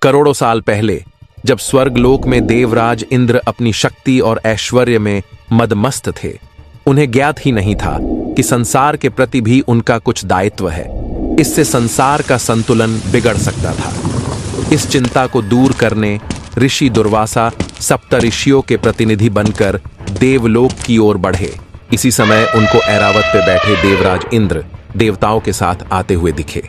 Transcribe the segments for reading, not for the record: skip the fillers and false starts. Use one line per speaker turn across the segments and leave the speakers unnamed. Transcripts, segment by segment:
करोड़ों साल पहले जब स्वर्गलोक में देवराज इंद्र अपनी शक्ति और ऐश्वर्य में मदमस्त थे, उन्हें ज्ञात ही नहीं था कि संसार के प्रति भी उनका कुछ दायित्व है। इससे संसार का संतुलन बिगड़ सकता था। इस चिंता को दूर करने ऋषि दुर्वासा सप्तऋषियों के प्रतिनिधि बनकर देवलोक की ओर बढ़े। इसी समय उनको ऐरावत पे बैठे देवराज इंद्र देवताओं के साथ आते हुए दिखे।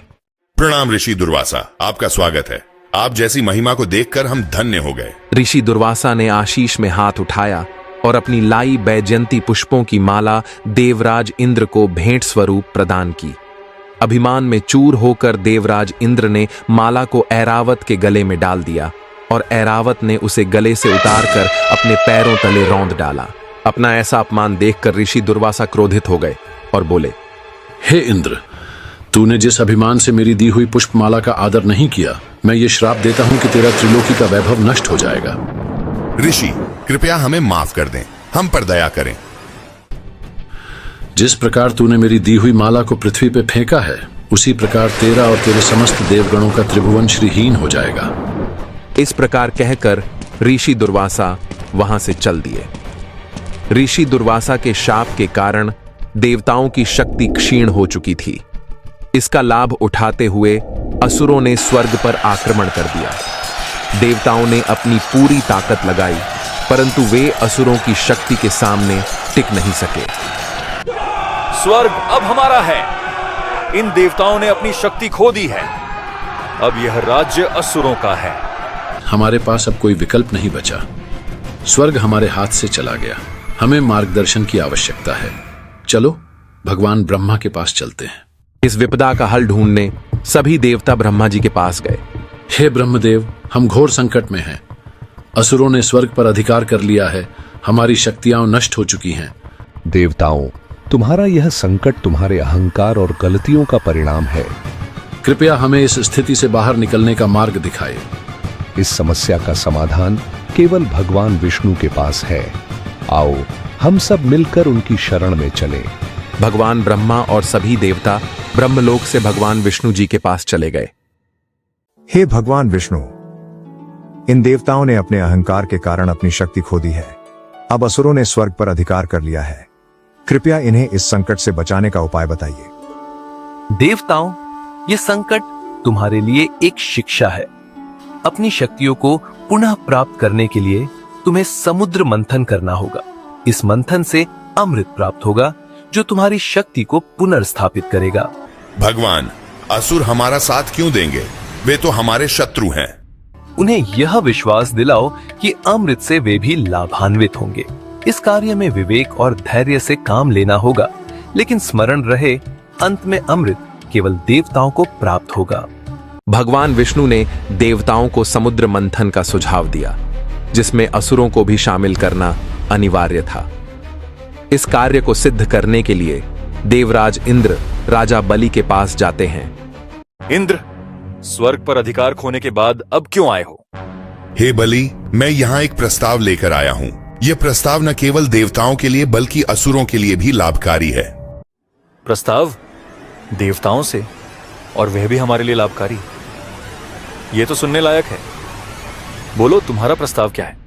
प्रणाम ऋषि दुर्वासा, आपका स्वागत है। आप जैसी महिमा को देखकर हम धन्य हो गए।
ऋषि दुर्वासा ने आशीष में हाथ उठाया और अपनी लाई बैजयंती पुष्पों की माला देवराज इंद्र को भेंट स्वरूप प्रदान की। अभिमान में चूर होकर देवराज इंद्र ने माला को ऐरावत के गले में डाल दिया और ऐरावत ने उसे गले से उतारकर अपने पैरों तले रौंद डाला। अपना ऐसा अपमान देखकर ऋषि दुर्वासा क्रोधित हो गए और बोले,
हे इंद्र, तूने जिस अभिमान से मेरी दी हुई पुष्पमाला का आदर नहीं किया, मैं ये श्राप देता हूं कि तेरा त्रिलोकी का वैभव नष्ट हो जाएगा।
ऋषि, कृपया हमें माफ कर दें, हम पर दया करें।
जिस प्रकार तूने मेरी दी हुई माला को पृथ्वी पे फेंका है, उसी प्रकार तेरा और तेरे समस्त देवगणों का त्रिभुवन श्रीहीन हो जाएगा।
इस प्रकार कहकर ऋषि दुर्वासा वहां से चल दिए। ऋषि दुर्वासा के शाप के कारण देवताओं की शक्ति क्षीण हो चुकी थी। इसका लाभ उठाते हुए असुरों ने स्वर्ग पर आक्रमण कर दिया। देवताओं ने अपनी पूरी ताकत लगाई, परंतु वे असुरों की शक्ति के सामने टिक नहीं सके।
स्वर्ग अब हमारा है। इन देवताओं ने अपनी शक्ति खो दी है। अब यह राज्य असुरों का है।
हमारे पास अब कोई विकल्प नहीं बचा। स्वर्ग हमारे हाथ से चला गया। हमें मार्गदर्शन की आवश्यकता है। चलो भगवान ब्रह्मा के पास चलते हैं।
इस विपदा का हल ढूंढने सभी देवता ब्रह्मा जी के पास गए।
हे ब्रह्मदेव, हम घोर संकट में हैं। असुरों ने स्वर्ग पर अधिकार कर लिया है। हमारी शक्तियां नष्ट हो चुकी हैं।
देवताओं, तुम्हारा यह संकट तुम्हारे अहंकार और गलतियों का परिणाम है।
कृपया हमें इस स्थिति से बाहर निकलने का मार्ग दिखाएं।
इस समस्या का समाधान केवल भगवान विष्णु के पास है। आओ हम सब मिलकर उनकी शरण में चलें।
भगवान ब्रह्मा और सभी देवता ब्रह्मलोक से भगवान विष्णु जी के पास चले गए।
हे भगवान विष्णु, इन देवताओं ने अपने अहंकार के कारण अपनी शक्ति खो दी है। अब असुरों ने स्वर्ग पर अधिकार कर लिया है। कृपया इन्हें इस संकट से बचाने का उपाय बताइए।
देवताओं, यह संकट तुम्हारे लिए एक शिक्षा है। अपनी शक्तियों को पुनः प्राप्त करने के लिए तुम्हें समुद्र मंथन करना होगा। इस मंथन से अमृत प्राप्त होगा जो तुम्हारी शक्ति को पुनर्स्थापित करेगा।
भगवान, असुर हमारा साथ क्यों देंगे? वे तो हमारे शत्रु हैं।
उन्हें यह विश्वास दिलाओ कि अमृत से वे भी लाभान्वित होंगे। इस कार्य में विवेक और धैर्य से काम लेना होगा, लेकिन स्मरण रहे, अंत में अमृत केवल देवताओं को प्राप्त होगा।
भगवान विष्णु ने देवताओं को समुद्र मंथन का सुझाव दिया, जिसमें असुरों को भी शामिल करना अनिवार्य था। इस कार्य को सिद्ध करने के लिए देवराज इंद्र राजा बलि के पास जाते हैं।
इंद्र, स्वर्ग पर अधिकार खोने के बाद अब क्यों आए हो?
हे बलि, मैं यहाँ एक प्रस्ताव लेकर आया हूँ। यह प्रस्ताव न केवल देवताओं के लिए बल्कि असुरों के लिए भी लाभकारी है।
प्रस्ताव देवताओं से, और वह भी हमारे लिए लाभकारी? यह तो सुनने लायक है। बोलो, तुम्हारा प्रस्ताव क्या है?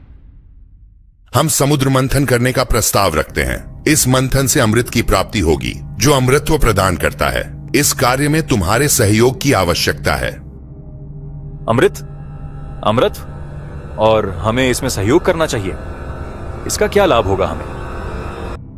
हम समुद्र मंथन करने का प्रस्ताव रखते हैं। इस मंथन से अमृत की प्राप्ति होगी, जो अमृतत्व प्रदान करता है। इस कार्य में तुम्हारे सहयोग की आवश्यकता है।
अमृत? अमृत? और हमें इसमें सहयोग करना चाहिए। इसका क्या लाभ होगा हमें?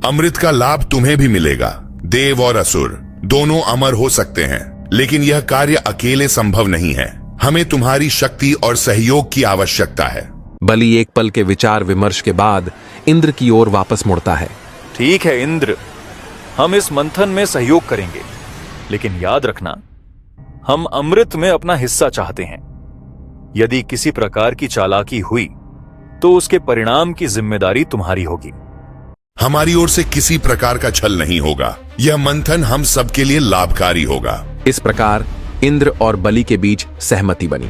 अमृत का लाभ तुम्हें भी मिलेगा। देव और असुर दोनों अमर हो सकते हैं, लेकिन यह कार्य अकेले संभव नहीं है। हमें तुम्हारी शक्ति और सहयोग की आवश्यकता है।
बलि एक पल के विचार विमर्श के बाद इंद्र की ओर वापस मुड़ता है।
ठीक है इंद्र, हम इस मंथन में सहयोग करेंगे, लेकिन याद रखना, हम अमृत में अपना हिस्सा चाहते हैं। यदि किसी प्रकार की चालाकी हुई तो उसके परिणाम की जिम्मेदारी तुम्हारी होगी।
हमारी ओर से किसी प्रकार का छल नहीं होगा। यह मंथन हम सबके लिए लाभकारी होगा।
इस प्रकार इंद्र और बलि के बीच सहमति बनी।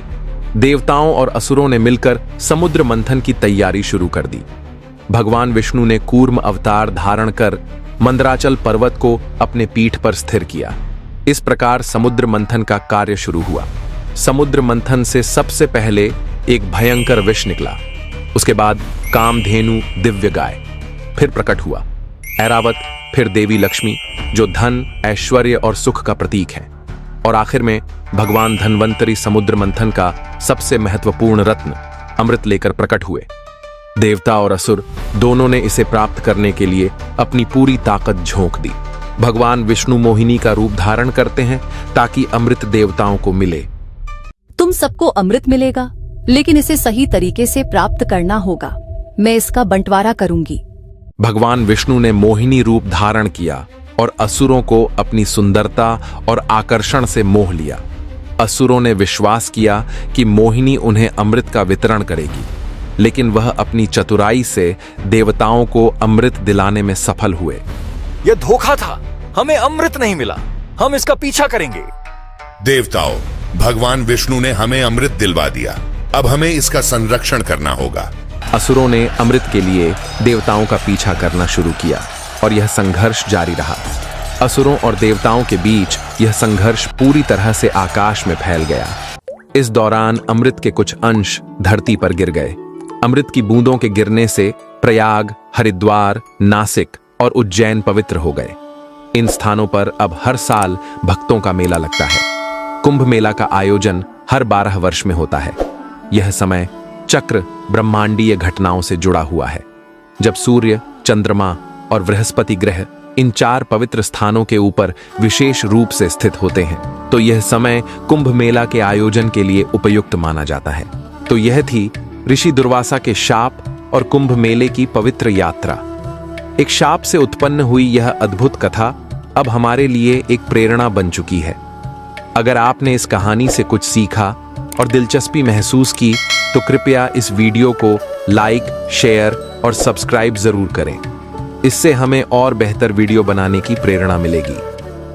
देवताओं और असुरों ने मिलकर समुद्र मंथन की तैयारी शुरू कर दी। भगवान विष्णु ने कूर्म अवतार धारण कर मंदराचल पर्वत को अपने पीठ पर स्थिर किया। इस प्रकार समुद्र मंथन का कार्य शुरू हुआ। समुद्र मंथन से सबसे पहले एक भयंकर विष निकला। उसके बाद कामधेनु दिव्य गाय फिर प्रकट हुआ, ऐरावत, फिर देवी लक्ष्मी जो धन, ऐश्वर्य और सुख का प्रतीक है, और आखिर में भगवान धन्वंतरी समुद्र मंथन का सबसे महत्वपूर्ण रत्न अमृत लेकर प्रकट हुए। देवता और असुर दोनों ने इसे प्राप्त करने के लिए अपनी पूरी ताकत झोंक दी। भगवान विष्णु मोहिनी का रूप धारण करते हैं ताकि अमृत देवताओं को मिले।
तुम सबको अमृत मिलेगा, लेकिन इसे सही तरीके से प्राप्त करना होगा। मैं इसका बंटवारा करूंगी।
भगवान विष्णु ने मोहिनी रूप धारण किया और असुरों को अपनी सुंदरता और आकर्षण से मोह लिया। असुरों ने विश्वास किया कि मोहिनी उन्हें अमृत का वितरण करेगी, लेकिन वह अपनी चतुराई से देवताओं को अमृत दिलाने में सफल हुए।
यह धोखा था, हमें अमृत नहीं मिला, हम इसका पीछा करेंगे।
देवताओं, भगवान विष्णु ने हमें अमृत दिलवा दिया, अब हमें इसका संरक्षण करना होगा।
असुरों ने अमृत के लिए देवताओं का पीछा करना शुरू किया और यह संघर्ष जारी रहा। असुरों और देवताओं के बीच यह संघर्ष पूरी तरह से आकाश में फैल गया। इस दौरान अमृत के कुछ अंश धरती पर गिर गए। अमृत की बूंदों के गिरने से प्रयाग, हरिद्वार, नासिक और उज्जैन पवित्र हो गए। इन स्थानों पर अब हर साल भक्तों का मेला लगता है। कुंभ मेला का आयोजन हर 12 वर्ष में होता है। यह समय चक्र ब्रह्मांडीय घटनाओं से जुड़ा हुआ है। जब सूर्य, चंद्रमा और बृहस्पति ग्रह इन 4 पवित्र स्थानों के ऊपर विशेष रूप से स्थित होते हैं, तो यह समय कुंभ मेला के आयोजन के लिए उपयुक्त माना जाता है। तो यह थी ऋषि दुर्वासा के शाप और कुंभ मेले की पवित्र यात्रा। एक शाप से उत्पन्न हुई यह अद्भुत कथा अब हमारे लिए एक प्रेरणा बन चुकी है। अगर आपने इस कहानी से कुछ सीखा और दिलचस्पी महसूस की तो कृपया इस वीडियो को लाइक, शेयर और सब्सक्राइब जरूर करें। इससे हमें और बेहतर वीडियो बनाने की प्रेरणा मिलेगी।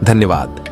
धन्यवाद।